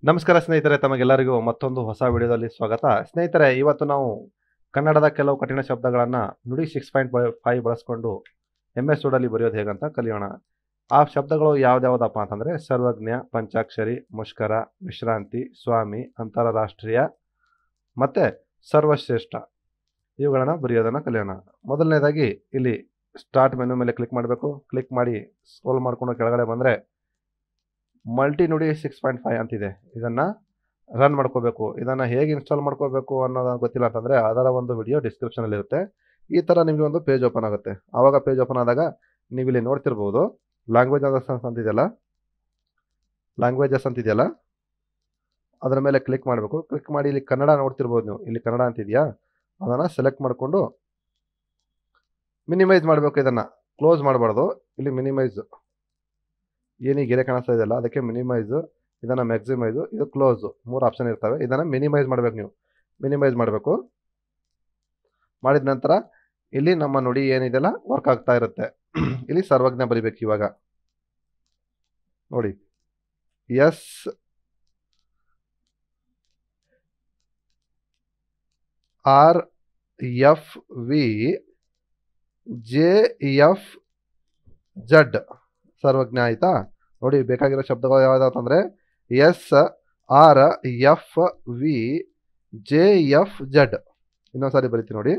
ನಮಸ್ಕಾರ ಸ್ನೇಹಿತರೆ, ತಮಗೆಲ್ಲರಿಗೂ ಮತ್ತೊಂದು ಹೊಸ ವಿಡಿಯೋದಲ್ಲಿ ಸ್ವಾಗತ. ಸ್ನೇಹಿತರೆ, ಇವತ್ತು ನಾವು ಕನ್ನಡದ ಕೆಲವು ಕಠಿಣ ಶಬ್ದಗಳನ್ನು ನುಡಿ 6.5 ಬಳಸ್ಕೊಂಡು MS ವರ್ಡಲ್ಲಿ ಬರೆಯೋದು ಹೇಗಂತ ಕಲಿಯೋಣ. ಆ ಶಬ್ದಗಳು ಯಾವ್ದ್ಯಾವ್ದಪ್ಪ ಅಂತಂದರೆ ಸರ್ವಜ್ಞ, ಪಂಚಾಕ್ಷರಿ, ಮುಷ್ಕರ, ವಿಶ್ರಾಂತಿ, ಸ್ವಾಮಿ, ಅಂತಾರಾಷ್ಟ್ರೀಯ ಮತ್ತು ಸರ್ವಶ್ರೇಷ್ಠ. ಇವುಗಳನ್ನು ಬರೆಯೋದನ್ನು ಕಲಿಯೋಣ. ಮೊದಲನೇದಾಗಿ ಇಲ್ಲಿ ಸ್ಟಾರ್ಟ್ ಮೆನು ಮೇಲೆ ಕ್ಲಿಕ್ ಮಾಡಬೇಕು. ಕ್ಲಿಕ್ ಮಾಡಿ ಸ್ಕ್ರೋಲ್ ಮಾಡಿಕೊಂಡು ಕೆಳಗಡೆ ಬಂದರೆ ಮಲ್ಟಿ ನುಡಿ 6.5 ಅಂತಿದೆ. ಇದನ್ನು ರನ್ ಮಾಡ್ಕೋಬೇಕು. ಇದನ್ನು ಹೇಗೆ ಇನ್ಸ್ಟಾಲ್ ಮಾಡ್ಕೋಬೇಕು ಅನ್ನೋದು ಗೊತ್ತಿಲ್ಲ ಅಂತಂದರೆ ಅದರ ಒಂದು ವಿಡಿಯೋ ಡಿಸ್ಕ್ರಿಪ್ಷನಲ್ಲಿ ಇರುತ್ತೆ. ಈ ಥರ ನಿಮಗೆ ಒಂದು ಪೇಜ್ ಓಪನ್ ಆಗುತ್ತೆ. ಆವಾಗ ಪೇಜ್ ಓಪನ್ ಆದಾಗ ನೀವು ಇಲ್ಲಿ ನೋಡ್ತಿರ್ಬೋದು ಲ್ಯಾಂಗ್ವೇಜಸ್ ಅಂತಿದೆಯಲ್ಲ ಅದರ ಮೇಲೆ ಕ್ಲಿಕ್ ಮಾಡಬೇಕು. ಕ್ಲಿಕ್ ಮಾಡಿ ಇಲ್ಲಿ ಕನ್ನಡ ನೋಡ್ತಿರ್ಬೋದು. ನೀವು ಇಲ್ಲಿ ಕನ್ನಡ ಅಂತಿದೆಯಾ, ಅದನ್ನು ಸೆಲೆಕ್ಟ್ ಮಾಡಿಕೊಂಡು ಮಿನಿಮೈಸ್ ಮಾಡಬೇಕು. ಇದನ್ನು ಕ್ಲೋಸ್ ಮಾಡಬಾರ್ದು. ಇಲ್ಲಿ ಮಿನಿಮೈಸ್ ಏನೀಗ ಗೆರೆ ಕಾಣಿಸ್ತಾ ಇದೆಯಲ್ಲ ಅದಕ್ಕೆ ಮಿನಿಮೈಸು, ಇದನ್ನು ಮ್ಯಾಕ್ಸಿಮೈಸು, ಇದು ಕ್ಲೋಸು, 3 ಆಪ್ಷನ್ ಇರ್ತವೆ. ಇದನ್ನು ಮಿನಿಮೈಸ್ ಮಾಡಬೇಕು. ನೀವು ಮಿನಿಮೈಸ್ ಮಾಡಬೇಕು. ಮಾಡಿದ ನಂತರ ಇಲ್ಲಿ ನಮ್ಮ ನುಡಿ ಏನಿದೆಯಲ್ಲ ವರ್ಕ್ ಆಗ್ತಾ ಇರುತ್ತೆ. ಇಲ್ಲಿ ಸರ್ವಜ್ಞ ಬರಿಬೇಕು. ಇವಾಗ ನೋಡಿ, SRFVJFZ ಸರ್ವಜ್ಞ ಆಯಿತಾ. ನೋಡಿ, ಬೇಕಾಗಿರೋ ಶಬ್ದಗಳು ಯಾವುದಂತಂದರೆ SRFVJFZ. ಇನ್ನೊಂದ್ಸಾರಿ ಬರಿತೀನಿ ನೋಡಿ,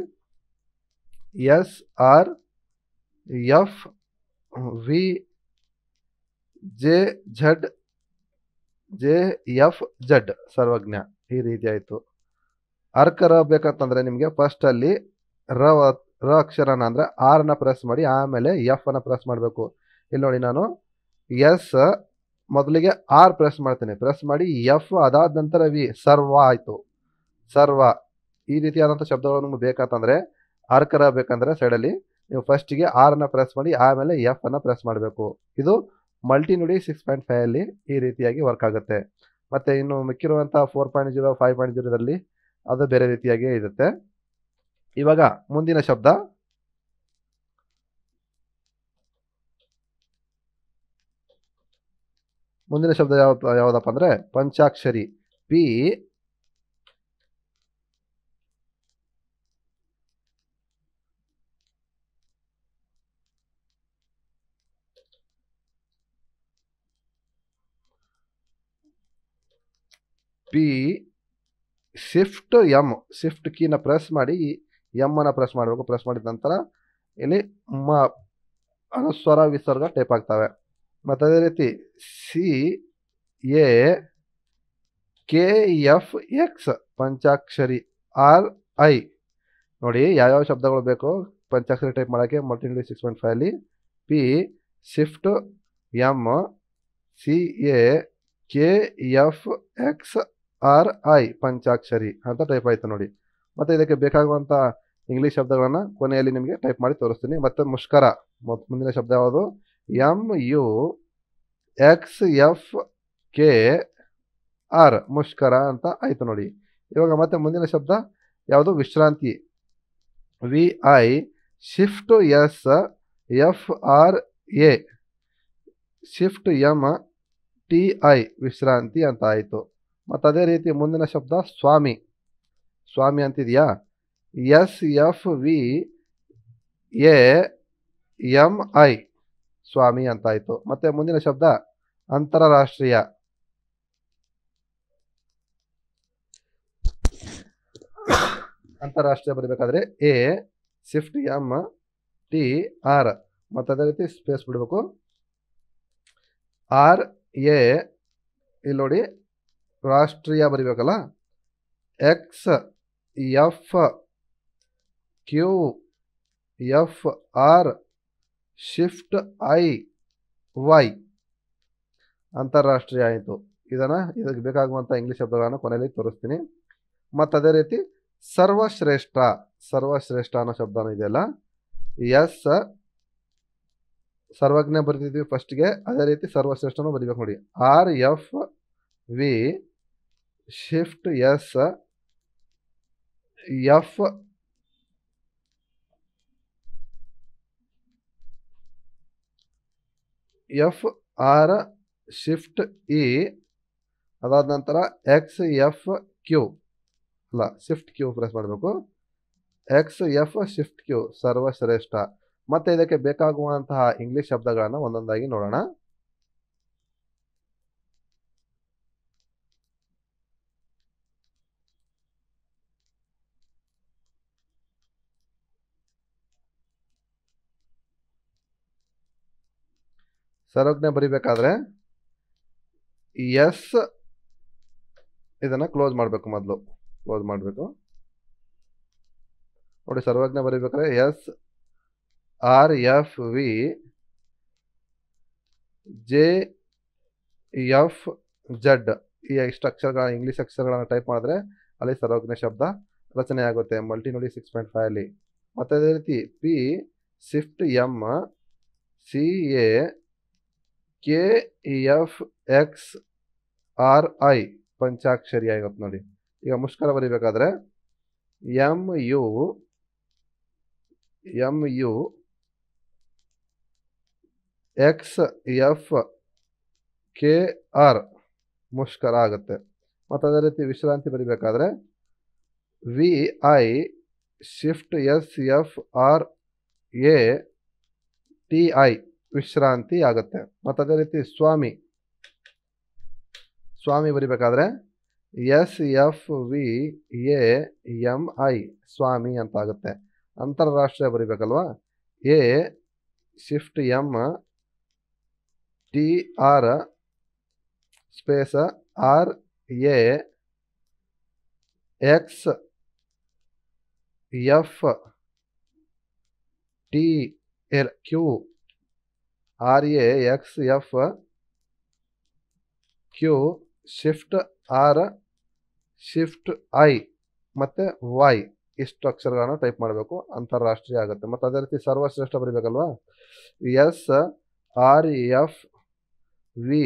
SRFVJFZ ಸರ್ವಜ್ಞ. ಈ ರೀತಿ ಆಯಿತು. ಅರ್ಕರ ಬೇಕಂತಂದರೆ ನಿಮಗೆ ಫಸ್ಟಲ್ಲಿ ರ ಅಕ್ಷರನ ಅಂದರೆ ಆರ್ನ ಪ್ರೆಸ್ ಮಾಡಿ ಆಮೇಲೆ ಎಫ್ನ ಪ್ರೆಸ್ ಮಾಡಬೇಕು. ಇಲ್ಲಿ ನೋಡಿ, ನಾನು ಎಸ್ ಮೊದಲಿಗೆ ಆರ್ ಪ್ರೆಸ್ ಮಾಡ್ತೀನಿ. ಪ್ರೆಸ್ ಮಾಡಿ ಎಫ್, ಅದಾದ ನಂತರ ವಿ, ಸರ್ವ ಆಯಿತು. ಸರ್ವ. ಈ ರೀತಿಯಾದಂಥ ಶಬ್ದಗಳು ನಿಮ್ಗೆ ಬೇಕಂತಂದರೆ ಅರ್ಕರ ಬೇಕಂದರೆ ಸೈಡಲ್ಲಿ ನೀವು ಫಸ್ಟಿಗೆ ಆರ್ನ ಪ್ರೆಸ್ ಮಾಡಿ ಆಮೇಲೆ ಎಫ್ನ ಪ್ರೆಸ್ ಮಾಡಬೇಕು. ಇದು ಮಲ್ಟಿ ನುಡಿ 6.5 ಅಲ್ಲಿ ಈ ರೀತಿಯಾಗಿ ವರ್ಕ್ ಆಗುತ್ತೆ. ಮತ್ತು ಇನ್ನು ಮಿಕ್ಕಿರುವಂಥ 4.0 5.0ದಲ್ಲಿ ಅದು ಬೇರೆ ರೀತಿಯಾಗಿ ಇರುತ್ತೆ. ಇವಾಗ ಮುಂದಿನ ಶಬ್ದ ಯಾವುದಪ್ಪ ಅಂದರೆ ಪಂಚಾಕ್ಷರಿ. ಪಿ ಶಿಫ್ಟ್ ಎಮ್, ಶಿಫ್ಟ್ ಕೀನ ಪ್ರೆಸ್ ಮಾಡಿ ಎಮ್ಮನ್ನು ಪ್ರೆಸ್ ಮಾಡಬೇಕು. ಪ್ರೆಸ್ ಮಾಡಿದ ನಂತರ ಇಲ್ಲಿ ಅನುಸ್ವರ ವಿಸರ್ಗ ಟೈಪ್ ಆಗ್ತವೆ. ಮತ್ತು ಅದೇ ರೀತಿ CAKFX ಪಂಚಾಕ್ಷರಿ. RI. ನೋಡಿ, ಯಾವ್ಯಾವ ಶಬ್ದಗಳು ಬೇಕು ಪಂಚಾಕ್ಷರಿ ಟೈಪ್ ಮಾಡೋಕ್ಕೆ ಮಲ್ಟಿ ನುಡಿ 6.5 ಅಲ್ಲಿ. P shift M CAKFX RI ಪಂಚಾಕ್ಷರಿ ಅಂತ ಟೈಪ್ ಆಯಿತು ನೋಡಿ. ಮತ್ತು ಇದಕ್ಕೆ ಬೇಕಾಗುವಂಥ ಇಂಗ್ಲೀಷ್ ಶಬ್ದಗಳನ್ನು ಕೊನೆಯಲ್ಲಿ ನಿಮಗೆ ಟೈಪ್ ಮಾಡಿ ತೋರಿಸ್ತೀನಿ. ಮತ್ತು ಮುಷ್ಕರ ಮುಂದಿನ ಶಬ್ದ ಯಾವುದು? MUXFKR ಮುಷ್ಕರ ಅಂತ ಆಯಿತು ನೋಡಿ. ಇವಾಗ ಮತ್ತೆ ಮುಂದಿನ ಶಬ್ದ ಯಾವುದು? ವಿಶ್ರಾಂತಿ. VI shift SFRA shift MTI ವಿಶ್ರಾಂತಿ ಅಂತ ಆಯಿತು. ಮತ್ತು ಅದೇ ರೀತಿ ಮುಂದಿನ ಶಬ್ದ ಸ್ವಾಮಿ. ಸ್ವಾಮಿ ಅಂತಿದೆಯಾ? SFVAMI ಸ್ವಾಮಿ ಅಂತಾಯಿತು. ಮತ್ತು ಮುಂದಿನ ಶಬ್ದ ಅಂತಾರಾಷ್ಟ್ರೀಯ. ಅಂತಾರಾಷ್ಟ್ರೀಯ ಬರಬೇಕಾದ್ರೆ A ಶಿಫ್ಟ್ MTR ಮತ್ತು ಅದೇ ರೀತಿ ಸ್ಪೇಸ್ ಬಿಡಬೇಕು. RA ಇಲ್ಲಿ ನೋಡಿ, ರಾಷ್ಟ್ರೀಯ ಬರಿಬೇಕಲ್ಲ. XFQFR ಶಿಫ್ಟ್ IY ಅಂತಾರಾಷ್ಟ್ರೀಯ ಆಯಿತು. ಇದಕ್ಕೆ ಬೇಕಾಗುವಂಥ ಇಂಗ್ಲೀಷ್ ಶಬ್ದಗಳನ್ನು ಕೊನೆಯಲ್ಲಿ ತೋರಿಸ್ತೀನಿ. ಮತ್ತು ಅದೇ ರೀತಿ ಸರ್ವಶ್ರೇಷ್ಠ. ಸರ್ವಶ್ರೇಷ್ಠ ಅನ್ನೋ ಶಬ್ದನೂ ಇದೆಯಲ್ಲ, ಸರ್ವಜ್ಞ ಬರೆದಿದ್ವಿ ಫಸ್ಟ್ಗೆ, ಅದೇ ರೀತಿ ಸರ್ವಶ್ರೇಷ್ಠನೂ ಬರಿಬೇಕು ನೋಡಿ. RFV shift SFR shift E ಅದಾದ ನಂತರ ಎಕ್ಸ್ ಎಫ್ ಕ್ಯೂ ಅಲ್ಲ ಶಿಫ್ಟ್ ಕ್ಯೂ ಪ್ರೆಸ್ ಮಾಡಬೇಕು. ಎಕ್ಸ್ ಎಫ್ ಶಿಫ್ಟ್ ಕ್ಯೂ ಸರ್ವಶ್ರೇಷ್ಠ. ಮತ್ತೆ ಇದಕ್ಕೆ ಬೇಕಾಗುವಂತಹ ಇಂಗ್ಲಿಷ್ ಶಬ್ದಗಳನ್ನು ಒಂದೊಂದಾಗಿ ನೋಡೋಣ. ಸರ್ವಜ್ಞ ಬರಿಬೇಕಾದ್ರೆ ಎಸ್ ಇದನ್ನ ಕ್ಲೋಸ್ ಮಾಡಬೇಕು. ಮೊದಲು ಕ್ಲೋಸ್ ಮಾಡಬೇಕು ನೋಡಿ. ಸರ್ವಜ್ಞ ಬರಿಬೇಕಾದ್ರೆ S R F V J F Z ಈ ಇಷ್ಟು ಅಕ್ಷರಗಳ ಇಂಗ್ಲಿಷ್ ಅಕ್ಷರಗಳನ್ನು ಟೈಪ್ ಮಾಡಿದ್ರೆ ಅಲ್ಲಿ ಸರ್ವಜ್ಞ ಶಬ್ದ ರಚನೆ ಆಗುತ್ತೆ ಮಲ್ಟಿ ನೋಡಿ 6.5 ಅಲ್ಲಿ. ಮತ್ತೆ ಅದೇ ರೀತಿ P shift M C A K F X R I ಪಂಚಾಕ್ಷರಿ ಆಗುತ್ತೆ ನೋಡಿ. ಈಗ ಮುಷ್ಕರ ಬರಿಬೇಕಾದ್ರೆ M U X F K R ಮುಷ್ಕರ ಆಗುತ್ತೆ. ಮತ್ತು ಅದೇ ರೀತಿ ವಿಶ್ರಾಂತಿ ಬರಿಬೇಕಾದ್ರೆ V I shift S F R A T I ವಿಶ್ರಾಂತಿ ಆಗುತ್ತೆ. ಮತ್ತು ಅದೇ ರೀತಿ ಸ್ವಾಮಿ ಬರಿಬೇಕಾದ್ರೆ S F V A M I ಸ್ವಾಮಿ ಅಂತ ಆಗುತ್ತೆ. ಅಂತಾರಾಷ್ಟ್ರೀಯ ಬರಿಬೇಕಲ್ವಾ, A shift M T R space R A X F T L Q R A X F Q shift R shift I ಮತ್ತು ವೈ ಇಷ್ಟು ಅಕ್ಷರಗಳನ್ನು ಟೈಪ್ ಮಾಡಬೇಕು. ಅಂತಾರಾಷ್ಟ್ರೀಯ ಆಗುತ್ತೆ. ಮತ್ತು ಅದೇ ರೀತಿ ಸರ್ವಶ್ರೇಷ್ಠ ಬರೀಬೇಕಲ್ವಾ, S R F V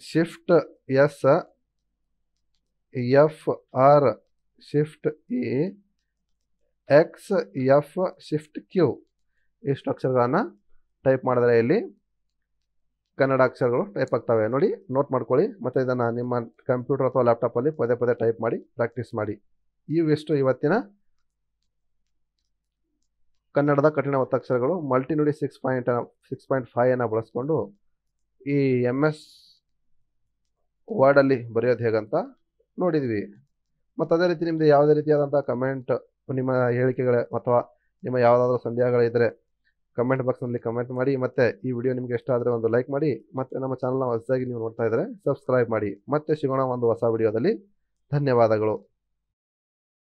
shift S F R shift E X F shift Q ಇಷ್ಟು ಅಕ್ಷರಗಳನ್ನು ಟೈಪ್ ಮಾಡಿದ್ರೆ ಇಲ್ಲಿ ಕನ್ನಡ ಅಕ್ಷರಗಳು ಟೈಪ್ ಆಗ್ತವೆ ನೋಡಿ. ನೋಟ್ ಮಾಡ್ಕೊಳ್ಳಿ. ಮತ್ತು ಇದನ್ನು ನಿಮ್ಮ ಕಂಪ್ಯೂಟರ್ ಅಥವಾ ಲ್ಯಾಪ್ಟಾಪಲ್ಲಿ ಪದೇ ಪದೇ ಟೈಪ್ ಮಾಡಿ ಪ್ರಾಕ್ಟೀಸ್ ಮಾಡಿ. ಇವಿಷ್ಟು ಇವತ್ತಿನ ಕನ್ನಡದ ಕಠಿಣ ಒತ್ತಕ್ಷರಗಳು. ಮಲ್ಟಿ ನುಡಿ 6.5 ಬಳಸ್ಕೊಂಡು ಈ MS ವರ್ಡಲ್ಲಿ ಬರೆಯೋದು ಹೇಗಂತ ನೋಡಿದ್ವಿ. ಮತ್ತು ಅದೇ ರೀತಿ ನಿಮ್ಮದು ಯಾವುದೇ ರೀತಿಯಾದಂಥ ಕಮೆಂಟ್, ನಿಮ್ಮ ಹೇಳಿಕೆಗಳೇ ಅಥವಾ ನಿಮ್ಮ ಯಾವುದಾದ್ರೂ ಸಂದೇಹಗಳಿದ್ದರೆ ಕಮೆಂಟ್ ಬಾಕ್ಸ್ನಲ್ಲಿ ಕಮೆಂಟ್ ಮಾಡಿ. ಮತ್ತು ಈ ವಿಡಿಯೋ ನಿಮಗೆ ಇಷ್ಟ ಆದರೆ ಒಂದು ಲೈಕ್ ಮಾಡಿ. ಮತ್ತು ನಮ್ಮ ಚಾನಲ್ನ ಹೊಸದಾಗಿ ನೀವು ನೋಡ್ತಾ ಇದ್ದರೆ ಸಬ್ಸ್ಕ್ರೈಬ್ ಮಾಡಿ. ಮತ್ತೆ ಸಿಗೋಣ ಒಂದು ಹೊಸ ವಿಡಿಯೋದಲ್ಲಿ. ಧನ್ಯವಾದಗಳು.